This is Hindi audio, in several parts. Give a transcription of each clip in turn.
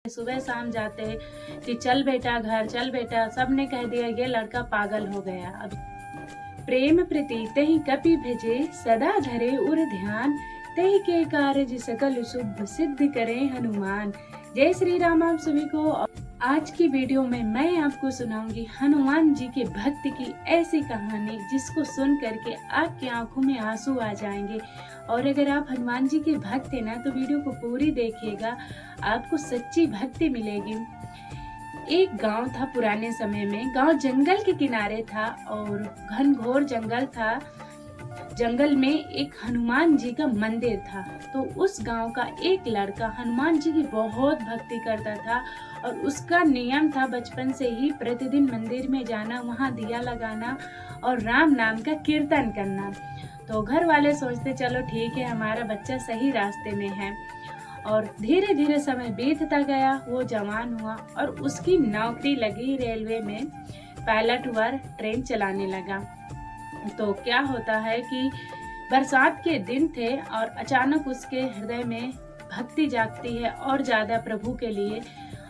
सुबह शाम जाते कि चल बेटा घर, चल बेटा, सबने कह दिया ये लड़का पागल हो गया। अब प्रेम प्रीति ही कपि भेजे, सदा धरे उर ध्यान, तही के कार्य सकल शुभ सिद्ध करे हनुमान। जय श्री राम आप सभी को। आज की वीडियो में मैं आपको सुनाऊंगी हनुमान जी के भक्त की ऐसी कहानी जिसको सुन करके आपकी आंखों में आंसू आ जाएंगे। और अगर आप हनुमान जी के भक्त हैं ना तो वीडियो को पूरी देखिएगा, आपको सच्ची भक्ति मिलेगी। एक गांव था पुराने समय में। गांव जंगल के किनारे था और घनघोर जंगल था। जंगल में एक हनुमान जी का मंदिर था। तो उस गांव का एक लड़का हनुमान जी की बहुत भक्ति करता था और उसका नियम था बचपन से ही प्रतिदिन मंदिर में जाना, वहां दिया लगाना और राम नाम का कीर्तन करना। तो घर वाले सोचते चलो ठीक है, हमारा बच्चा सही रास्ते में है। और धीरे धीरे समय बीतता गया, वो जवान हुआ और उसकी नौकरी लगी रेलवे में, पायलट हुआ, ट्रेन चलाने लगा। तो क्या होता है कि बरसात के दिन थे और अचानक उसके हृदय में भक्ति जागती है और ज्यादा प्रभु के लिए।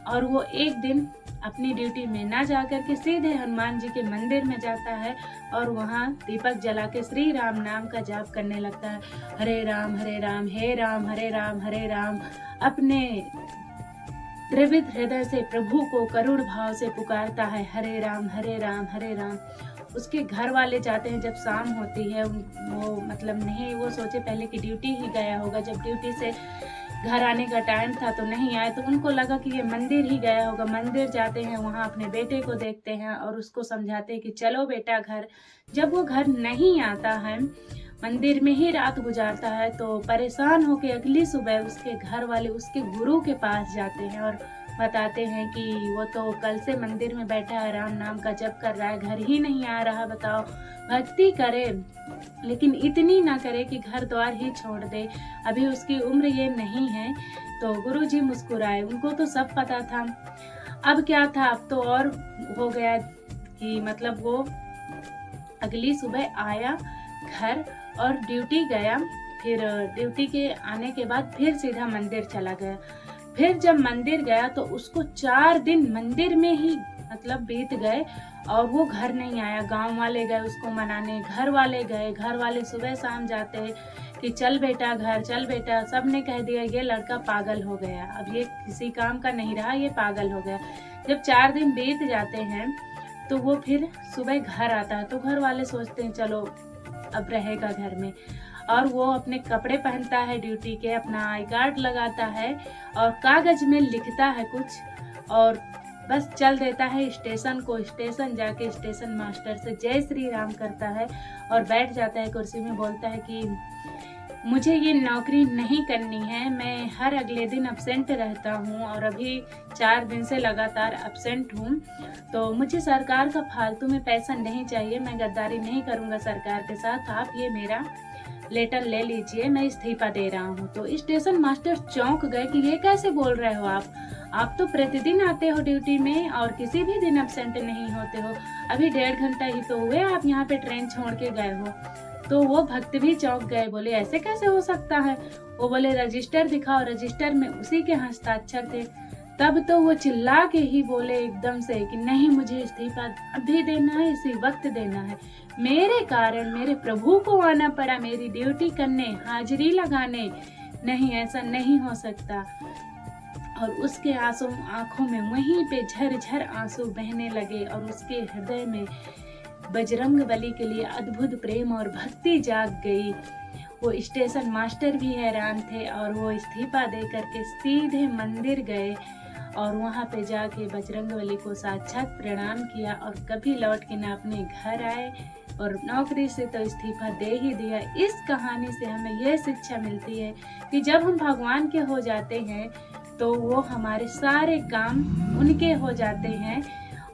और वो एक दिन अपनी ड्यूटी में ना जाकर के सीधे हनुमान जी के मंदिर में जाता है और वहाँ दीपक जला के श्री राम नाम का जाप करने लगता है। हरे राम हे राम हरे राम हरे राम। अपने द्रवित हृदय से प्रभु को करुण भाव से पुकारता है, हरे राम हरे राम हरे राम। उसके घर वाले जाते हैं, जब शाम होती है वो नहीं, वो सोचे पहले कि ड्यूटी ही गया होगा। जब ड्यूटी से घर आने का टाइम था तो नहीं आए, तो उनको लगा कि ये मंदिर ही गया होगा। मंदिर जाते हैं, वहाँ अपने बेटे को देखते हैं और उसको समझाते हैं कि चलो बेटा घर। जब वो घर नहीं आता है, मंदिर में ही रात गुजारता है, तो परेशान होकर अगली सुबह उसके घर वाले उसके गुरु के पास जाते हैं और बताते हैं कि वो तो कल से मंदिर में बैठा है, राम नाम का जप कर रहा है, घर ही नहीं आ रहा। बताओ, भक्ति करे लेकिन इतनी ना करे कि घर द्वार ही छोड़ दे, अभी उसकी उम्र ये नहीं है। तो गुरुजी मुस्कुराए, उनको तो सब पता था। अब क्या था, अब तो और हो गया कि वो अगली सुबह आया घर और ड्यूटी गया। फिर ड्यूटी के आने के बाद फिर सीधा मंदिर चला गया। फिर जब मंदिर गया तो उसको 4 दिन मंदिर में ही बीत गए और वो घर नहीं आया। गांव वाले गए उसको मनाने, घर वाले गए, घर वाले सुबह शाम जाते कि चल बेटा घर, चल बेटा, सबने कह दिया ये लड़का पागल हो गया, अब ये किसी काम का नहीं रहा, ये पागल हो गया। जब 4 दिन बीत जाते हैं तो वो फिर सुबह घर आता है। तो घर वाले सोचते हैं चलो अब रहेगा घर में, और वो अपने कपड़े पहनता है ड्यूटी के, अपना आई कार्ड लगाता है और कागज में लिखता है कुछ और बस चल देता है स्टेशन को। स्टेशन जाके स्टेशन मास्टर से जय श्री राम करता है और बैठ जाता है कुर्सी में। बोलता है कि मुझे ये नौकरी नहीं करनी है, मैं हर अगले दिन अब्सेंट रहता हूँ और अभी 4 दिन से लगातार अब्सेंट हूँ। तो मुझे सरकार का फालतू में पैसा नहीं चाहिए, मैं गद्दारी नहीं करूँगा सरकार के साथ, आप ये मेरा लेटर ले लीजिए, मैं इस्तीफा दे रहा हूँ। तो स्टेशन मास्टर चौंक गए कि ये कैसे बोल रहे हो आप तो प्रतिदिन आते हो ड्यूटी में और किसी भी दिन अब्सेंट नहीं होते हो, अभी 1.5 घंटा ही तो हुए आप यहाँ पे ट्रेन छोड़ के गए हो। तो वो भक्त भी चौंक गए, बोले ऐसे कैसे हो सकता है। वो बोले रजिस्टर दिखाओ, रजिस्टर में उसी के हस्ताक्षर थे। तब तो वो चिल्ला के ही बोले एकदम से कि नहीं, मुझे इस्तीफा अभी देना है, इसी वक्त देना है, मेरे कारण मेरे प्रभु को आना पड़ा मेरी ड्यूटी करने, हाजिरी लगाने, नहीं ऐसा नहीं हो सकता। और उसके आंखों में वहीं पे झरझर आंसू बहने लगे और उसके हृदय में बजरंग बली के लिए अद्भुत प्रेम और भक्ति जाग गई। वो स्टेशन मास्टर भी हैरान थे और वो इस्तीफा दे करके सीधे मंदिर गए और वहाँ पे जाके बजरंग बली को साक्षात प्रणाम किया और कभी लौट के ना अपने घर आए और नौकरी से तो इस्तीफा दे ही दिया। इस कहानी से हमें यह शिक्षा मिलती है कि जब हम भगवान के हो जाते हैं तो वो हमारे सारे काम उनके हो जाते हैं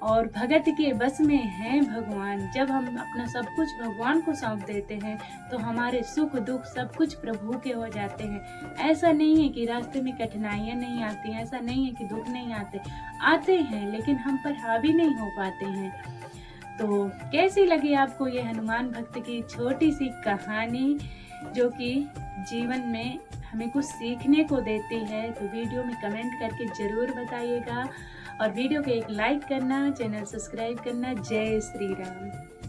और भगत के बस में हैं भगवान। जब हम अपना सब कुछ भगवान को सौंप देते हैं तो हमारे सुख दुख सब कुछ प्रभु के हो जाते हैं। ऐसा नहीं है कि रास्ते में कठिनाइयाँ नहीं आती, ऐसा नहीं है कि दुख नहीं आते हैं, लेकिन हम पर हावी नहीं हो पाते हैं। तो कैसी लगी आपको ये हनुमान भक्त की छोटी सी कहानी, जो कि जीवन में हमें कुछ सीखने को देती है, तो वीडियो में कमेंट करके ज़रूर बताइएगा और वीडियो को एक लाइक करना, चैनल सब्सक्राइब करना। जय श्री राम।